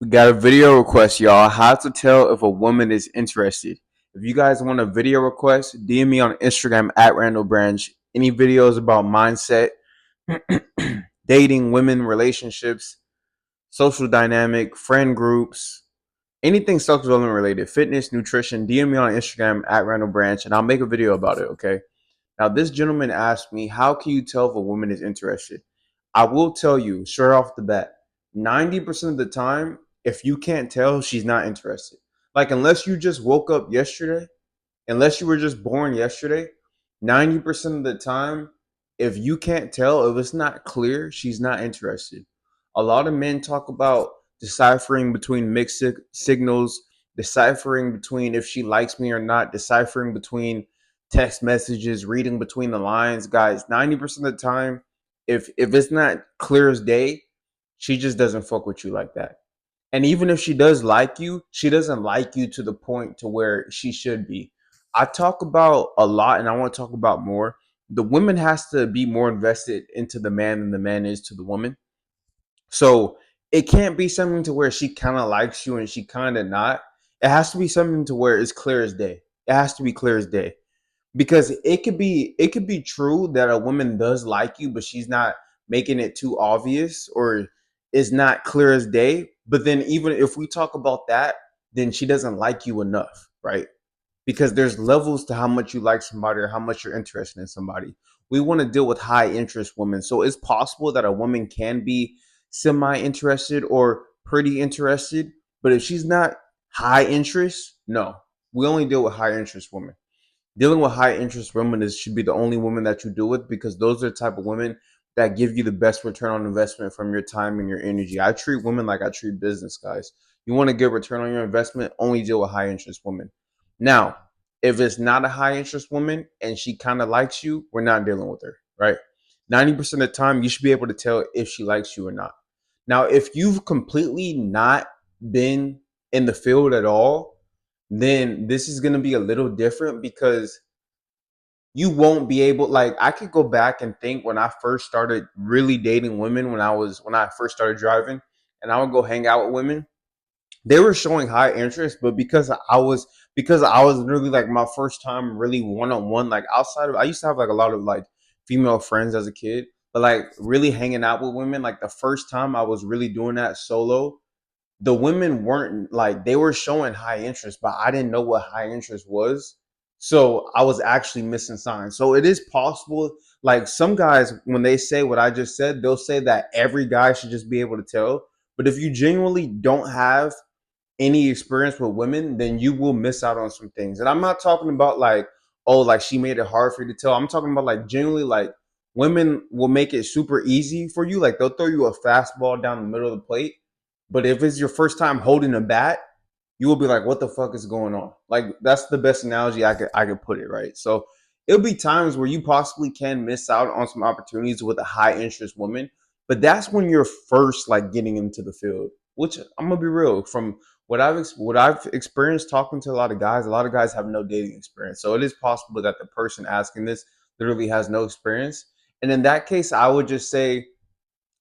We got a video request, y'all. How to tell if a woman is interested. If you guys want a video request, DM me on Instagram at Randall Branch. Any videos about mindset, dating, women, relationships, social dynamic, friend groups, anything self development related, fitness, nutrition, DM me on Instagram at Randall Branch and I'll make a video about it, okay? Now, this gentleman asked me, how can you tell if a woman is interested? I will tell you straight off the bat, 90% of the time, if you can't tell, she's not interested. Like, unless you just woke up yesterday, unless you were just born yesterday, 90% of the time, if you can't tell, if it's not clear, she's not interested. A lot of men talk about deciphering between mixed signals, deciphering between if she likes me or not, deciphering between text messages, reading between the lines. Guys, 90% of the time, if it's not clear as day, she just doesn't fuck with you like that. And even if she does like you, she doesn't like you to the point to where she should be. I talk about a lot and I want to talk about more. The woman has to be more invested into the man than the man is to the woman. So it can't be something to where she kind of likes you and she kind of not. It has to be something to where it's clear as day. It has to be clear as day because it could be true that a woman does like you but she's not making it too obvious or is not clear as day, but then even if we talk about that, then she doesn't like you enough, right? Because there's levels to how much you like somebody or how much you're interested in somebody. We want to deal with high interest women, so it's possible that a woman can be semi interested or pretty interested, but if she's not high interest, no, we only deal with high interest women. Dealing with high interest women is should be the only women that you deal with because those are the type of women that give you the best return on investment from your time and your energy. I treat women like I treat business guys. You want to get return on your investment, only deal with high interest women. Now, if it's not a high interest woman and she kind of likes you, we're not dealing with her, right? 90% of the time, you should be able to tell if she likes you or not. Now, if you've completely not been in the field at all, then this is going to be a little different because you won't be able, like, I could go back and think when I first started really dating women when I first started driving and I would go hang out with women. They were showing high interest, but because I was really like my first time really one on one, like outside of, I used to have like a lot of like female friends as a kid, but like really hanging out with women, like the first time I was really doing that solo, the women weren't like, they were showing high interest, but I didn't know what high interest was. So I was actually missing signs. So it is possible, like some guys, when they say what I just said, they'll say that every guy should just be able to tell. But if you genuinely don't have any experience with women, then you will miss out on some things. And I'm not talking about like, oh, like she made it hard for you to tell. I'm talking about like genuinely like women will make it super easy for you. Like they'll throw you a fastball down the middle of the plate. But if it's your first time holding a bat, you will be like, what the fuck is going on? Like that's the best analogy I could put it, right? So it'll be times where you possibly can miss out on some opportunities with a high interest woman, but that's when you're first like getting into the field. Which I'm gonna be real, from what I've experienced talking to a lot of guys have no dating experience. So it is possible that the person asking this literally has no experience. And in that case, I would just say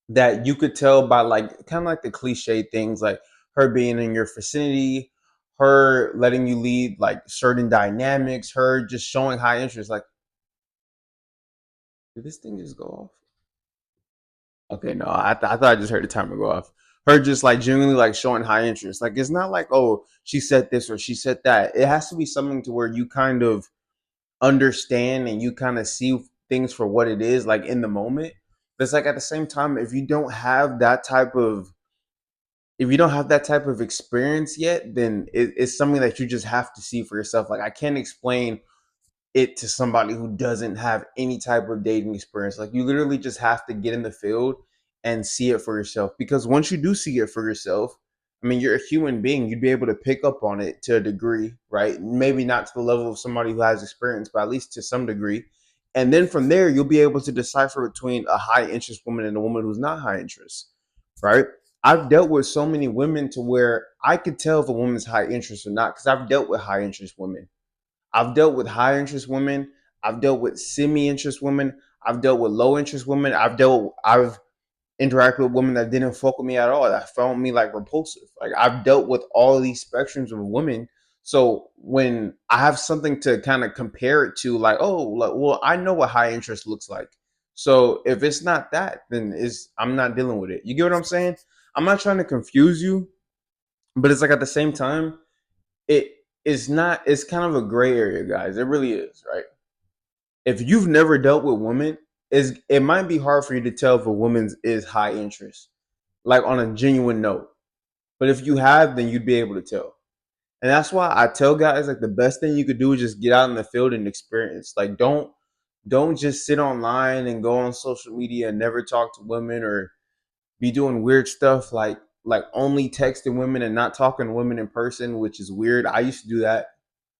that you could tell by like kind of like the cliche things like her being in your vicinity, her letting you lead like certain dynamics, her just showing high interest. Like, did this thing just go off? Okay, no, I thought I just heard the timer go off. Her just like genuinely like showing high interest. Like it's not like, oh, she said this or she said that. It has to be something to where you kind of understand and you kind of see things for what it is, like in the moment. But it's like at the same time, if you don't have that type of experience yet, then it's something that you just have to see for yourself. Like I can't explain it to somebody who doesn't have any type of dating experience. Like you literally just have to get in the field and see it for yourself. Because once you do see it for yourself, I mean, you're a human being. You'd be able to pick up on it to a degree, right? Maybe not to the level of somebody who has experience, but at least to some degree. And then from there, you'll be able to decipher between a high interest woman and a woman who's not high interest, right? I've dealt with so many women to where I could tell if a woman's high interest or not because I've dealt with high interest women. I've dealt with high interest women. I've dealt with semi interest women. I've dealt with low interest women. I've interacted with women that didn't fuck with me at all, that found me like repulsive. Like I've dealt with all of these spectrums of women. So when I have something to kind of compare it to, like, oh, like, well, I know what high interest looks like. So if it's not that, then I'm not dealing with it. You get what I'm saying? I'm not trying to confuse you, but it's like at the same time, it is not. It's kind of a gray area, guys. It really is, right? If you've never dealt with women, it might be hard for you to tell if a woman's is high interest, like on a genuine note. But if you have, then you'd be able to tell. And that's why I tell guys like the best thing you could do is just get out in the field and experience. Like don't just sit online and go on social media and never talk to women or be doing weird stuff like only texting women and not talking to women in person, which is weird. I used to do that.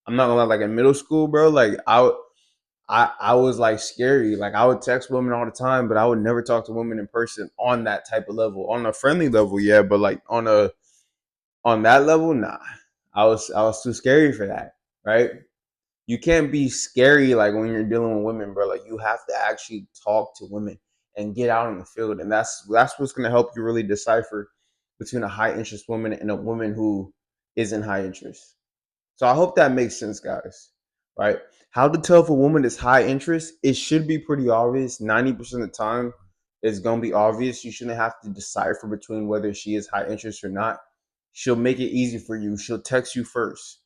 I'm not gonna lie, like in middle school, bro, like I was like scary. Like I would text women all the time, but I would never talk to women in person on that type of level. On a friendly level, yeah, but like on that level, nah. I was too scary for that, right? You can't be scary like when you're dealing with women, bro. Like you have to actually talk to women and get out in the field, and that's what's gonna help you really decipher between a high interest woman and a woman who isn't high interest. So I hope that makes sense, guys. Right? How to tell if a woman is high interest? It should be pretty obvious. 90% of the time, it's gonna be obvious. You shouldn't have to decipher between whether she is high interest or not. She'll make it easy for you. She'll text you first.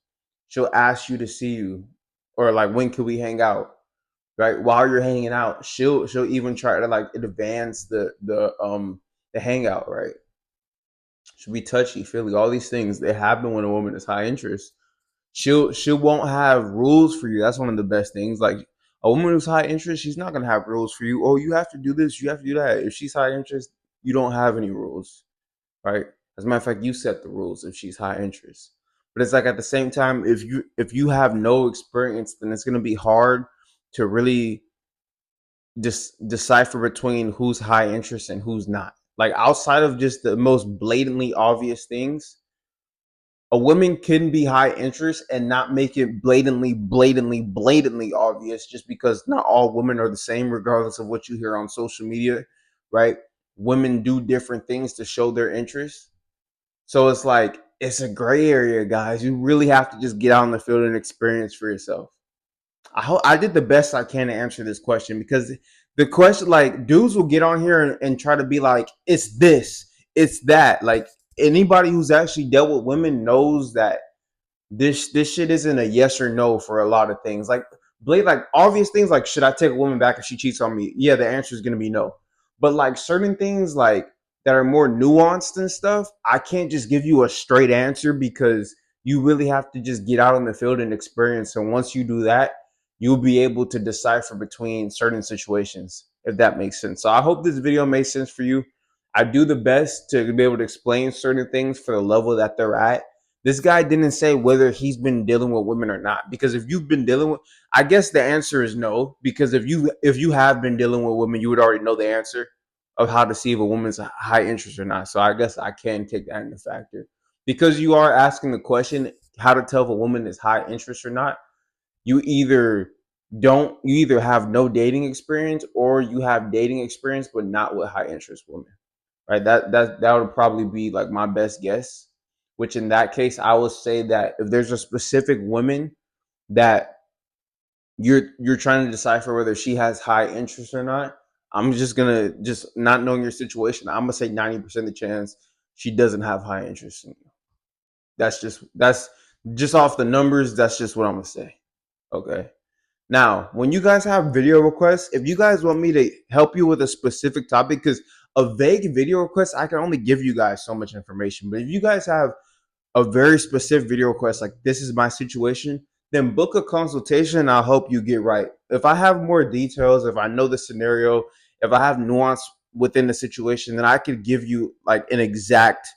She'll ask you to see you, or like when can we hang out? Right? While you're hanging out, she'll even try to like advance the hangout. Right? She'll be touchy, feely. All these things they happen when a woman is high interest. She won't have rules for you. That's one of the best things. Like a woman who's high interest, she's not gonna have rules for you. Oh, you have to do this, you have to do that. If she's high interest, you don't have any rules, right? As a matter of fact, you set the rules if she's high interest. But it's like at the same time, if you have no experience, then it's gonna be hard to really decipher between who's high interest and who's not. Like outside of just the most blatantly obvious things, a woman can be high interest and not make it blatantly obvious just because not all women are the same, regardless of what you hear on social media, right? Women do different things to show their interest. So it's like, it's a gray area, guys. You really have to just get out in the field and experience for yourself. I did the best I can to answer this question because the question, like, dudes will get on here and try to be like, it's this, it's that. Like, anybody who's actually dealt with women knows that this shit isn't a yes or no for a lot of things. Like Blade, like obvious things like should I take a woman back if she cheats on me? Yeah, the answer is gonna be no. But like certain things like that are more nuanced and stuff, I can't just give you a straight answer because you really have to just get out in the field and experience. And once you do that, you'll be able to decipher between certain situations, if that makes sense. So I hope this video made sense for you. I do the best to be able to explain certain things for the level that they're at. This guy didn't say whether he's been dealing with women or not, because if you've been dealing with, I guess the answer is no, because if you have been dealing with women, you would already know the answer of how to see if a woman's high interest or not. So I guess I can take that into factor. Because you are asking the question how to tell if a woman is high interest or not, you either have no dating experience or you have dating experience but not with high interest women, right? That would probably be like my best guess, which in that case I would say that if there's a specific woman that you're trying to decipher whether she has high interest or not, I'm just gonna, just not knowing your situation, I'm gonna say 90% of the chance she doesn't have high interest in you. That's just off the numbers, that's just what I'm gonna say. Okay. Now, when you guys have video requests, if you guys want me to help you with a specific topic, because a vague video request, I can only give you guys so much information. But if you guys have a very specific video request, like this is my situation, then book a consultation and I'll help you get right. If I have more details, if I know the scenario, if I have nuance within the situation, then I could give you like an exact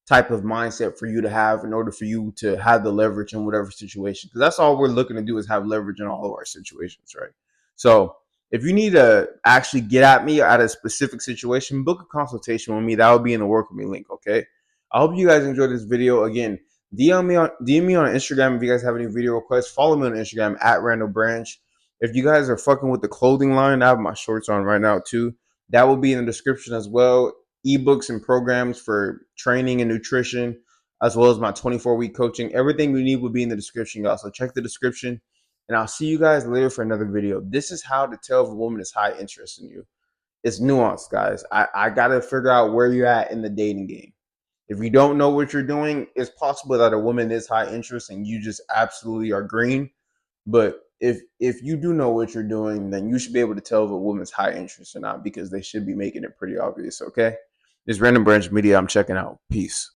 type of mindset for you to have in order for you to have the leverage in whatever situation. Because that's all we're looking to do is have leverage in all of our situations, right? So if you need to actually get at me at a specific situation, book a consultation with me. That will be in the work with me link, okay? I hope you guys enjoyed this video. Again, DM me on Instagram if you guys have any video requests. Follow me on Instagram at Randall Branch. If you guys are fucking with the clothing line, I have my shorts on right now too. That will be in the description as well. ebooks and programs for training and nutrition, as well as my 24-week coaching. Everything we need will be in the description, y'all. So check the description, and I'll see you guys later for another video. This is how to tell if a woman is high interest in you. It's nuanced, guys. I got to figure out where you're at in the dating game. If you don't know what you're doing, it's possible that a woman is high interest and you just absolutely are green. But if you do know what you're doing, then you should be able to tell if a woman's high interest or not, because they should be making it pretty obvious. Okay, this Random Branch Media, I'm checking out. Peace.